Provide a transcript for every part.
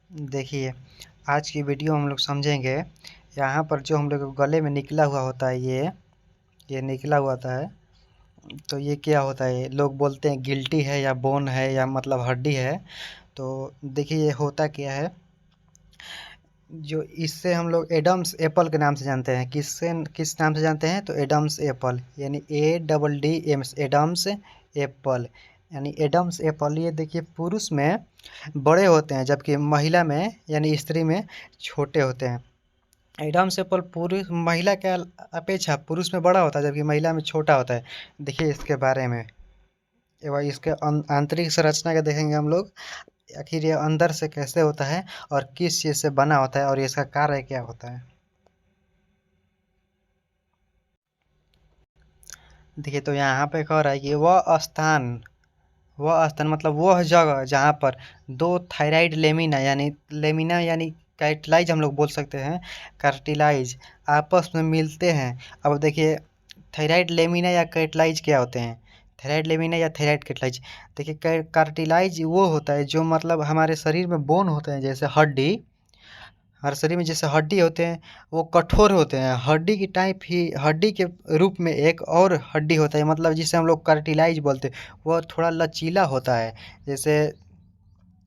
देखिए, आज की वीडियो हम लोग समझेंगे। यहाँ पर जो हम लोग के गले में निकला हुआ होता है, ये निकला हुआ होता है। तो ये क्या होता है? लोग बोलते हैं गिल्टी है या बोन है या मतलब हड्डी है। तो देखिए ये होता क्या है, जो इससे हम लोग एडम्स एप्पल के नाम से जानते हैं। किस नाम से जानते हैं? तो एडम्स एप्पल, यानी ADDMS, एडम्स एप्पल, यानी एडम्स एप्पल। ये देखिए पुरुष में बड़े होते हैं जबकि महिला में यानी स्त्री में छोटे होते हैं। एडम्स एप्पल पुरुष महिला के अपेक्षा पुरुष में बड़ा होता है जबकि महिला में छोटा होता है। देखिए इसके बारे में एवं इसके आंतरिक संरचना के देखेंगे हम लोग, आखिर ये अंदर से कैसे होता है और किस चीज़ से बना होता है और इसका कार्य क्या होता है। देखिए तो यहाँ पे कह रहा है कि वह स्थान मतलब वह जगह जहाँ पर दो थायराइड लेमिना यानी कार्टिलाइज हम लोग बोल सकते हैं, कार्टिलाइज आपस में मिलते हैं। अब देखिए थायराइड लेमिना या कार्टिलाइज क्या होते हैं? थायराइड लेमिना या थायराइड कार्टिलाइज, देखिए कार्टिलाइज वो होता है जो मतलब हमारे शरीर में बोन होते हैं, जैसे हड्डी। हमारे शरीर में जैसे हड्डी होते हैं वो कठोर होते हैं, हड्डी की टाइप ही हड्डी के रूप में एक और हड्डी होता है, मतलब जिसे हम लोग कार्टिलाइज बोलते हैं। वो थोड़ा लचीला होता है, जैसे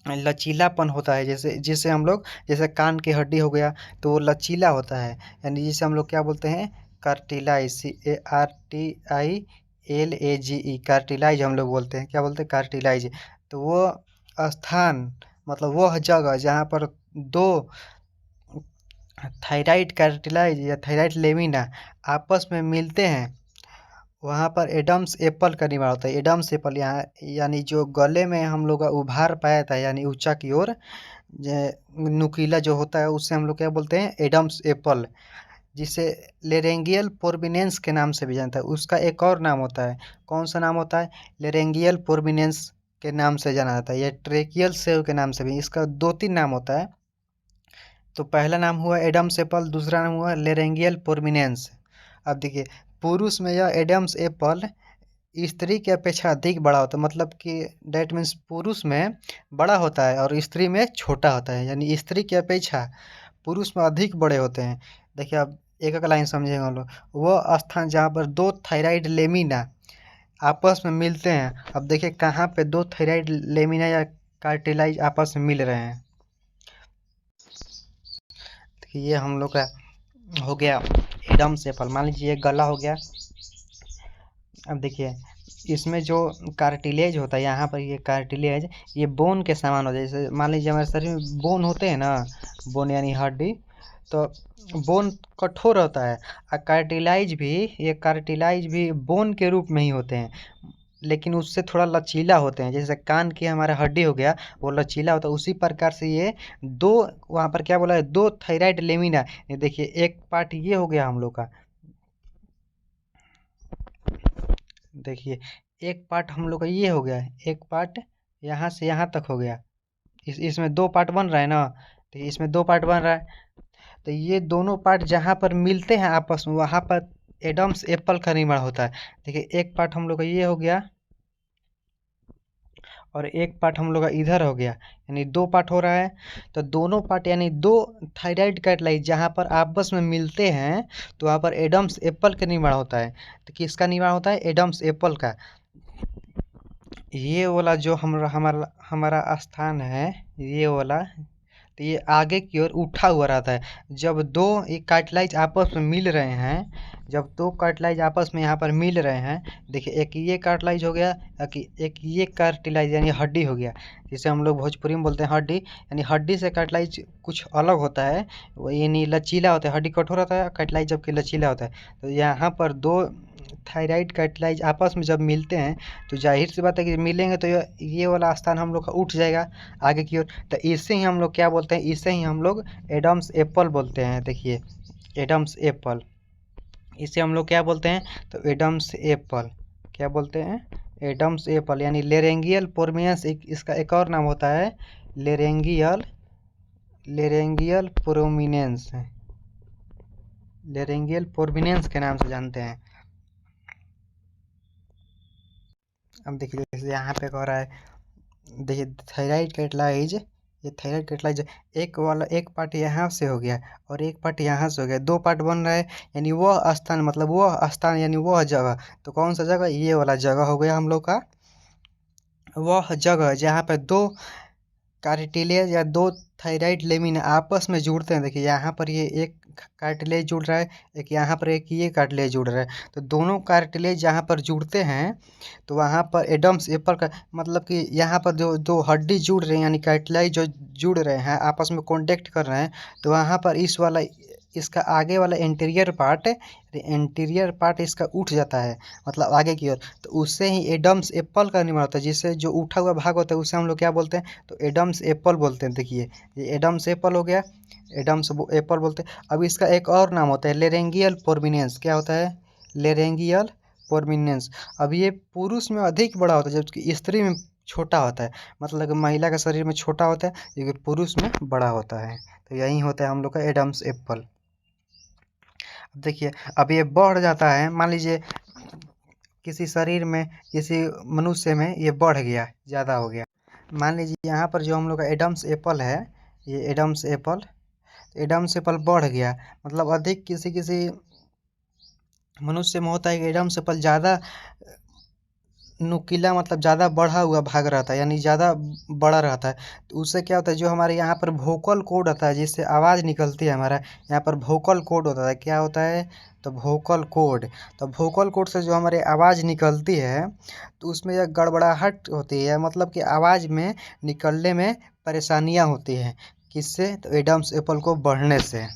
लचीलापन होता है, जैसे जिसे हम लोग जैसे कान की हड्डी हो गया तो वो लचीला होता है, यानी जिसे हम लोग क्या बोलते हैं? कार्टिलाइज, CARTILAGE, कार्टिलाइज हम लोग बोलते हैं। क्या बोलते हैं? कार्टिलाइज। तो वो स्थान मतलब वह जगह जहाँ पर दो थायराइड कार्टिलाइज या थायराइड लेमिना आपस में मिलते हैं, वहाँ पर एडम्स एप्पल का निर्माण होता है। एडम्स एप्पल यहाँ यानी जो गले में हम लोग का उभार पाया था यानी ऊंचा की ओर नुकीला जो होता है, उससे हम लोग क्या बोलते हैं? एडम्स एप्पल, जिसे लेरेंगियल पोर्बिनेंस के नाम से भी जानता है। उसका एक और नाम होता है, कौन सा नाम होता है? लेरेंगियल पोर्बिनेंस के नाम से जाना जाता है। यह ट्रेकियल सेव के नाम से भी, इसका 2-3 नाम होता है। तो पहला नाम हुआ एडम्स एप्पल, दूसरा नाम हुआ लेरेंगियल पोर्बिनेंस। अब देखिए पुरुष में यह एडम्स एप्पल स्त्री की अपेक्षा अधिक बड़ा होता है, मतलब कि डेट मीन्स पुरुष में बड़ा होता है और स्त्री में छोटा होता है, यानी स्त्री की अपेक्षा पुरुष में अधिक बड़े होते हैं। देखिए अब एक एक लाइन समझेंगे हम लोग। वो स्थान जहाँ पर दो थायराइड लेमिना आपस में मिलते हैं। अब देखिए कहाँ पे दो थायराइड लेमिना या कार्टिलाइज आपस में मिल रहे हैं। देखिए ये हम लोग का हो गया एडम्स एप्पल। मान लीजिए ये गला हो गया। अब देखिए इसमें जो कार्टिलेज होता है, यहाँ पर ये कार्टिलेज ये बोन के समान होता है। जैसे मान लीजिए हमारे शरीर में बोन होते हैं ना, बोन यानी हड्डी, तो बोन कठोर होता है। और कार्टिलाइज भी बोन के रूप में ही होते हैं, लेकिन उससे थोड़ा लचीला होते हैं। जैसे कान की हमारा हड्डी हो गया वो लचीला होता है, उसी प्रकार से ये दो, वहाँ पर क्या बोला है? दो थायराइड लेमिना। ये देखिए एक पार्ट ये हो गया हम लोग का, देखिए एक पार्ट हम लोग का ये हो गया, एक पार्ट यहाँ से यहाँ तक हो गया। इसमें दो पार्ट बन रहा है ना, तो इसमें दो पार्ट बन रहा है। तो ये दोनों पार्ट जहाँ पर मिलते हैं आपस में, वहाँ पर एडम्स एप्पल का निर्माण होता है। देखिए एक पार्ट हम लोग का ये हो गया और एक पार्ट हम लोग का इधर हो गया, यानी दो पार्ट हो रहा है। तो दोनों पार्ट यानी दो थायराइड कार्टिलाइज जहाँ पर आपस में मिलते हैं, तो वहाँ पर एडम्स एप्पल का निर्माण होता है। तो किसका निर्माण होता है? एडम्स एप्पल का। ये वाला जो हमारा हमारा स्थान है, ये वाला, तो ये आगे की ओर उठा हुआ रहता है। जब दो ये कार्टिलाइज आपस में मिल रहे हैं, जब दो कार्टिलाइज आपस में यहाँ पर मिल रहे हैं, देखिए एक ये कार्टिलाइज हो गया, एक ये कार्टिलाइज यानी हड्डी हो गया, जिसे हम लोग भोजपुरी में बोलते हैं हड्डी। यानी हड्डी से कार्टिलाइज कुछ अलग होता है, वो यानी लचीला होता है। हड्डी कठोर होता है, कार्टिलाइज जबकि लचीला होता है। तो यहाँ पर दो थायराइड कार्टिलाइज आपस में जब मिलते हैं, तो जाहिर सी बात है कि मिलेंगे तो ये वाला स्थान हम लोग का उठ जाएगा आगे की ओर। तो इसे ही हम लोग क्या बोलते हैं? इसे ही हम लोग एडम्स एप्पल बोलते हैं। देखिए एडम्स एप्पल, इसे हम लोग क्या बोलते हैं? तो एडम्स एप्पल क्या बोलते हैं? एडम्स एप्पल, यानी लेरेंगियल पोर्मियस इसका एक और नाम होता है, लेरेंगियल लेरेंगियल प्रोमिनेंस, लेरेंगियल पोर्बिनेंस के नाम से जानते हैं। अब देखिए जैसे यहाँ पे कह रहा है, देखिए थायराइड कार्टिलाइज ये थायराइड कैटलाइज एक पार्ट यहाँ से हो गया और एक पार्ट यहाँ से हो गया, 2 पार्ट बन रहा है। यानी वह स्थान मतलब वह स्थान यानी वह जगह, तो कौन सा जगह, ये वाला जगह हो गया हम लोग का वह जगह जहाँ पे 2 कार्टिलेज या 2 थायराइड लेमिना आपस में जुड़ते हैं। देखिए यहाँ पर ये एक कार्टिलेज जुड़ रहा है, एक यहाँ पर एक ये कार्टिलेज जुड़ रहा है, तो दोनों कार्टिलेज जहाँ पर जुड़ते हैं तो वहाँ पर एडम्स एप्पल का मतलब कि यहाँ पर जो 2 हड्डी जुड़ रहे हैं यानी कार्टिलेज जो जुड़ रहे हैं आपस में कॉन्टेक्ट कर रहे हैं, तो वहाँ पर इस वाला इसका आगे वाला एंटीरियर पार्ट इसका उठ जाता है, मतलब आगे की ओर, तो उससे ही एडम्स एप्पल का निर्माण होता है, जिससे जो उठा हुआ भाग होता है उसे हम लोग क्या बोलते हैं, तो एडम्स एप्पल बोलते हैं। देखिए ये एडम्स एप्पल हो गया, एडम्स एप्पल बोलते हैं। अब इसका एक और नाम होता है लेरेंगियल प्रोमिनेंस। क्या होता है, लेरेंगियल प्रोमिनेंस। अब ये पुरुष में अधिक बड़ा होता है जबकि स्त्री में छोटा होता है, मतलब महिला के शरीर में छोटा होता है लेकिन पुरुष में बड़ा होता है। तो यही होता है हम लोग का एडम्स एप्पल। अब देखिए अब ये बढ़ जाता है, मान लीजिए किसी शरीर में किसी मनुष्य में ये बढ़ गया, ज़्यादा हो गया। मान लीजिए यहाँ पर जो हम लोग का एडम्स एप्पल है, ये एडम्स एप्पल बढ़ गया, मतलब अधिक किसी किसी मनुष्य में होता है कि एडम्स एप्पल ज़्यादा नुकीला मतलब ज़्यादा बढ़ा हुआ भाग रहता है, यानी ज़्यादा बड़ा रहता है। तो उससे क्या होता है, जो हमारे यहाँ पर वोकल कॉर्ड होता है जिससे आवाज़ निकलती है, हमारा यहाँ पर वोकल कॉर्ड होता है। क्या होता है, तो वोकल कॉर्ड। तो वोकल कॉर्ड से जो हमारी आवाज़ निकलती है तो उसमें यह गड़बड़ाहट होती है, मतलब कि आवाज़ में निकलने में परेशानियाँ होती हैं। किससे, तो एडम्स एप्पल को बढ़ने से।